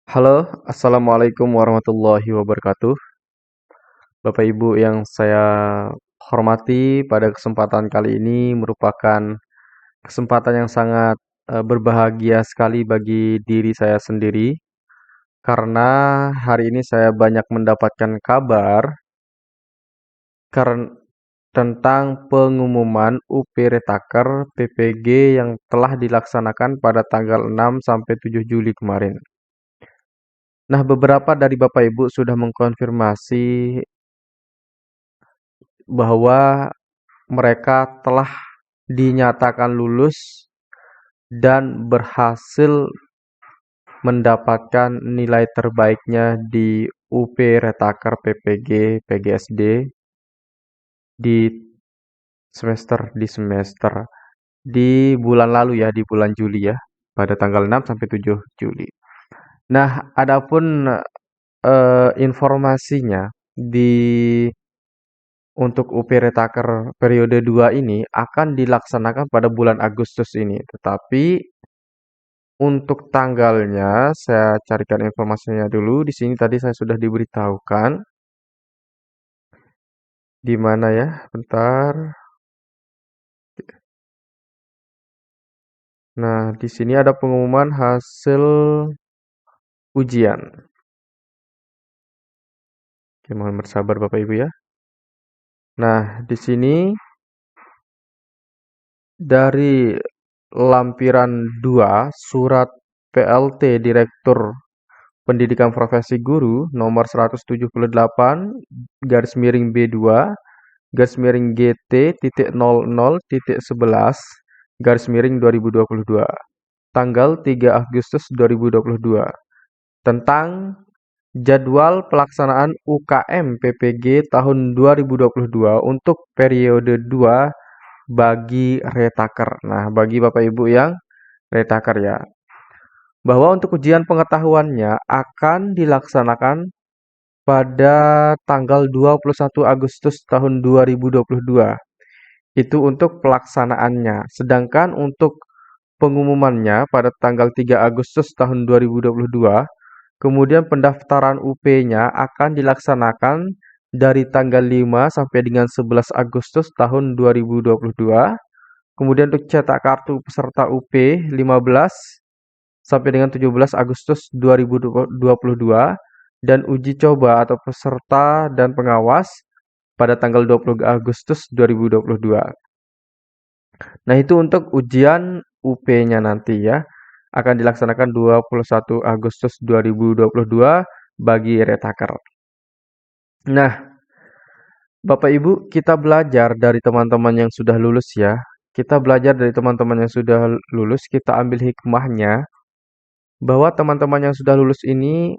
Halo, Assalamualaikum warahmatullahi wabarakatuh. Bapak Ibu yang saya hormati, pada kesempatan kali ini merupakan kesempatan yang sangat berbahagia sekali bagi diri saya sendiri karena hari ini saya banyak mendapatkan kabar tentang pengumuman UP Retaker PPG yang telah dilaksanakan pada tanggal 6 sampai 7 Juli kemarin. Nah, beberapa dari Bapak Ibu sudah mengkonfirmasi bahwa mereka telah dinyatakan lulus dan berhasil mendapatkan nilai terbaiknya di UP Retaker PPG PGSD di semester di bulan lalu ya, di bulan Juli ya, pada tanggal 6 sampai 7 Juli. Nah, adapun informasinya di untuk UP Retaker periode 2 ini akan dilaksanakan pada bulan Agustus ini. Tetapi untuk tanggalnya saya carikan informasinya dulu. Di sini tadi saya sudah diberitahukan. Di mana ya? Bentar. Nah, di sini ada pengumuman hasil ujian. Oke, mohon bersabar Bapak Ibu ya. Nah, di sini dari lampiran 2 surat PLT Direktur Pendidikan Profesi Guru nomor 178 garis miring B2 garis miring GT titik 00 titik 11 garis miring 2022 tanggal 3 Agustus 2022 tentang jadwal pelaksanaan UKM PPG tahun 2022 untuk periode 2 bagi retaker. Nah, bagi Bapak Ibu yang retaker ya, bahwa untuk ujian pengetahuannya akan dilaksanakan pada tanggal 21 Agustus tahun 2022. Itu untuk pelaksanaannya. Sedangkan untuk pengumumannya pada tanggal 3 Agustus tahun 2022, kemudian pendaftaran UP-nya akan dilaksanakan dari tanggal 5 sampai dengan 11 Agustus tahun 2022. Kemudian untuk cetak kartu peserta UP 15 sampai dengan 17 Agustus 2022 dan uji coba atau peserta dan pengawas pada tanggal 20 Agustus 2022. Nah, itu untuk ujian UP-nya nanti ya. Akan dilaksanakan 21 Agustus 2022 bagi retaker. Nah, Bapak Ibu, kita belajar dari teman-teman yang sudah lulus ya. Kita belajar dari teman-teman yang sudah lulus, kita ambil hikmahnya bahwa teman-teman yang sudah lulus ini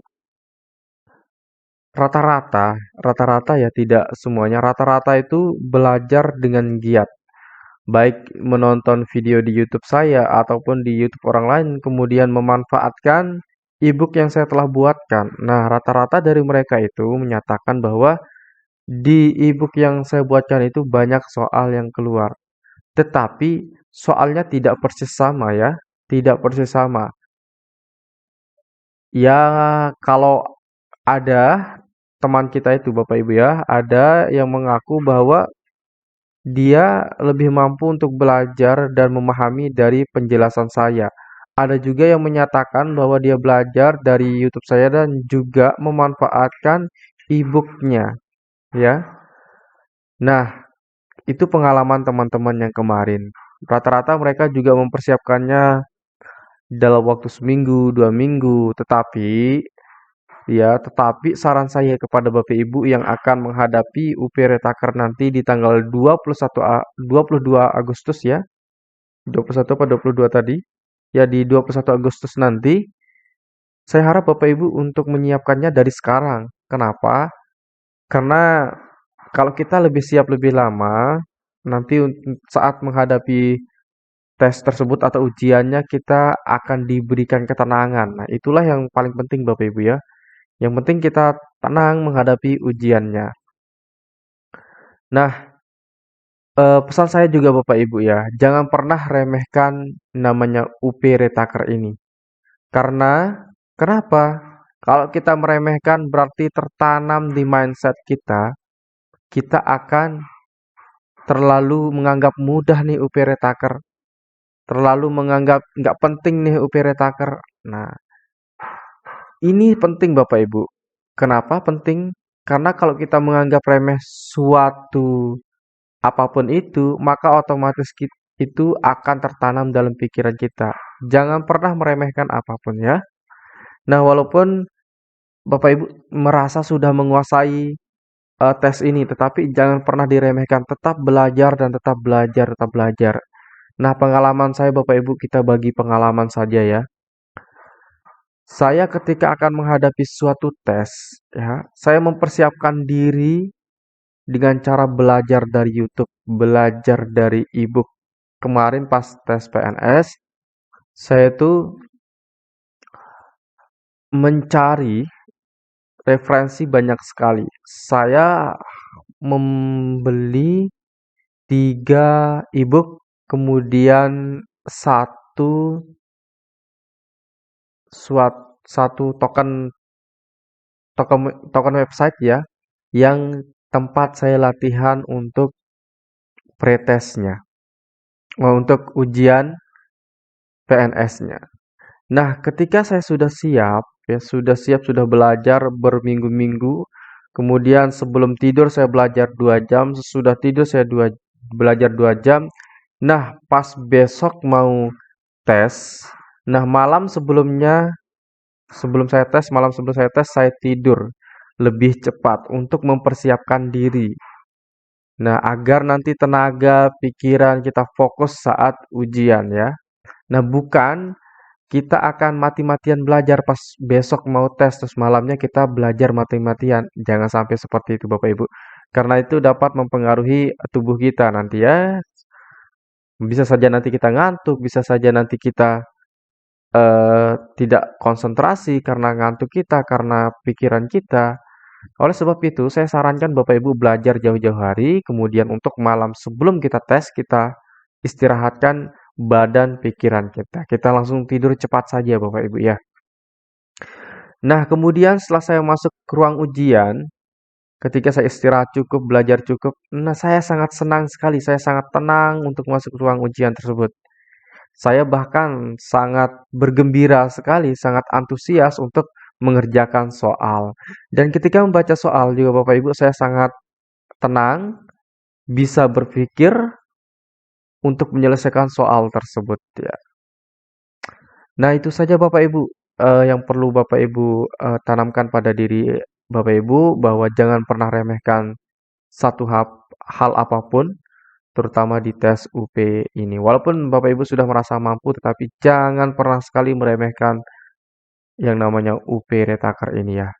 rata-rata ya, tidak semuanya, rata-rata itu belajar dengan giat. Baik menonton video di YouTube saya ataupun di YouTube orang lain, kemudian memanfaatkan ebook yang saya telah buatkan. Nah, rata-rata dari mereka itu menyatakan bahwa di ebook yang saya buatkan itu banyak soal yang keluar. Tetapi soalnya tidak persis sama ya, tidak persis sama. Ya, kalau ada teman kita itu Bapak Ibu ya, ada yang mengaku bahwa dia lebih mampu untuk belajar dan memahami dari penjelasan saya. Ada juga yang menyatakan bahwa dia belajar dari YouTube saya dan juga memanfaatkan e-booknya, ya. Nah, itu pengalaman teman-teman yang kemarin. Rata-rata mereka juga mempersiapkannya dalam waktu seminggu, 2 minggu. Tetapi saran saya kepada Bapak Ibu yang akan menghadapi UP Retaker nanti di tanggal 22 Agustus ya. 21 apa 22 tadi? Ya, di 21 Agustus nanti, saya harap Bapak Ibu untuk menyiapkannya dari sekarang. Kenapa? Karena kalau kita lebih siap lebih lama, nanti saat menghadapi tes tersebut atau ujiannya kita akan diberikan ketenangan. Nah, itulah yang paling penting Bapak Ibu ya. Yang penting kita tenang menghadapi ujiannya. Nah, pesan saya juga Bapak Ibu ya, jangan pernah remehkan namanya UP Retaker ini. Karena kenapa? Kalau kita meremehkan berarti tertanam di mindset kita, kita akan terlalu menganggap mudah nih UP Retaker, terlalu menganggap nggak penting nih UP Retaker. Nah, ini penting Bapak Ibu. Kenapa penting? Karena kalau kita menganggap remeh suatu apapun itu, maka otomatis itu akan tertanam dalam pikiran kita. Jangan pernah meremehkan apapun ya. Nah, walaupun Bapak Ibu merasa sudah menguasai tes ini, tetapi jangan pernah diremehkan. Tetap belajar dan tetap belajar, tetap belajar. Nah, pengalaman saya Bapak Ibu, kita bagi pengalaman saja ya. Saya ketika akan menghadapi suatu tes, ya, saya mempersiapkan diri dengan cara belajar dari YouTube, belajar dari ebook. Kemarin pas tes PNS, saya tuh mencari referensi banyak sekali. Saya membeli 3 ebook, kemudian satu satu token token token website ya, yang tempat saya latihan untuk pretestnya, untuk ujian PNS-nya. Nah, ketika saya sudah siap, ya sudah belajar berminggu-minggu, kemudian sebelum tidur saya belajar 2 jam, sesudah tidur saya belajar 2 jam. Nah, pas besok mau tes, nah malam sebelumnya, sebelum saya tes, saya tidur lebih cepat untuk mempersiapkan diri. Nah, agar nanti tenaga, pikiran kita fokus saat ujian ya. Nah, bukan kita akan mati-matian belajar pas besok mau tes, terus malamnya kita belajar mati-matian. Jangan sampai seperti itu Bapak Ibu. Karena itu dapat mempengaruhi tubuh kita nanti ya. Bisa saja nanti kita ngantuk, bisa saja nanti kita tidak konsentrasi karena ngantuk kita, karena pikiran kita. Oleh sebab itu, saya sarankan Bapak Ibu belajar jauh-jauh hari, kemudian untuk malam sebelum kita tes, kita istirahatkan badan pikiran kita. Kita langsung tidur cepat saja Bapak Ibu ya. Nah, kemudian setelah saya masuk ke ruang ujian, ketika saya istirahat cukup, belajar cukup, nah saya sangat senang sekali, saya sangat tenang untuk masuk ke ruang ujian tersebut. Saya bahkan sangat bergembira sekali, sangat antusias untuk mengerjakan soal. Dan ketika membaca soal juga Bapak Ibu, saya sangat tenang, bisa berpikir untuk menyelesaikan soal tersebut ya. Nah, itu saja Bapak Ibu yang perlu Bapak Ibu tanamkan pada diri Bapak Ibu bahwa jangan pernah remehkan satu hal apapun, terutama di tes UP ini. Walaupun Bapak Ibu sudah merasa mampu, tetapi jangan pernah sekali meremehkan yang namanya UP Retaker ini ya.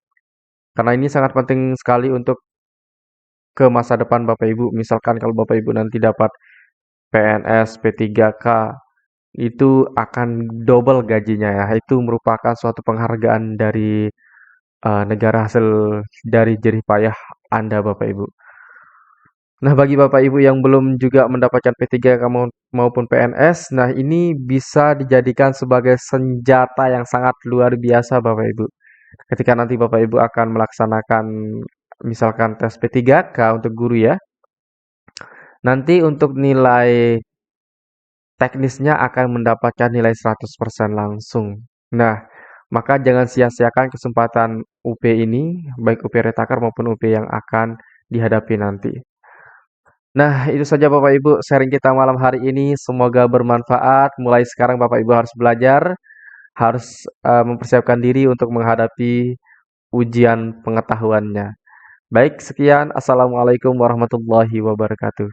Karena ini sangat penting sekali untuk ke masa depan Bapak Ibu. Misalkan kalau Bapak Ibu nanti dapat PNS, P3K, itu akan double gajinya ya. Itu merupakan suatu penghargaan dari negara hasil dari jerih payah Anda Bapak Ibu. Nah, bagi Bapak Ibu yang belum juga mendapatkan P3K maupun PNS, nah ini bisa dijadikan sebagai senjata yang sangat luar biasa Bapak Ibu. Ketika nanti Bapak Ibu akan melaksanakan misalkan tes P3K untuk guru ya, nanti untuk nilai teknisnya akan mendapatkan nilai 100% langsung. Nah, maka jangan sia-siakan kesempatan UP ini, baik UP Retaker maupun UP yang akan dihadapi nanti. Nah, itu saja Bapak Ibu sharing kita malam hari ini. Semoga bermanfaat. Mulai sekarang Bapak Ibu harus belajar, harus mempersiapkan diri untuk menghadapi ujian pengetahuannya. Baik, sekian. Assalamualaikum warahmatullahi wabarakatuh.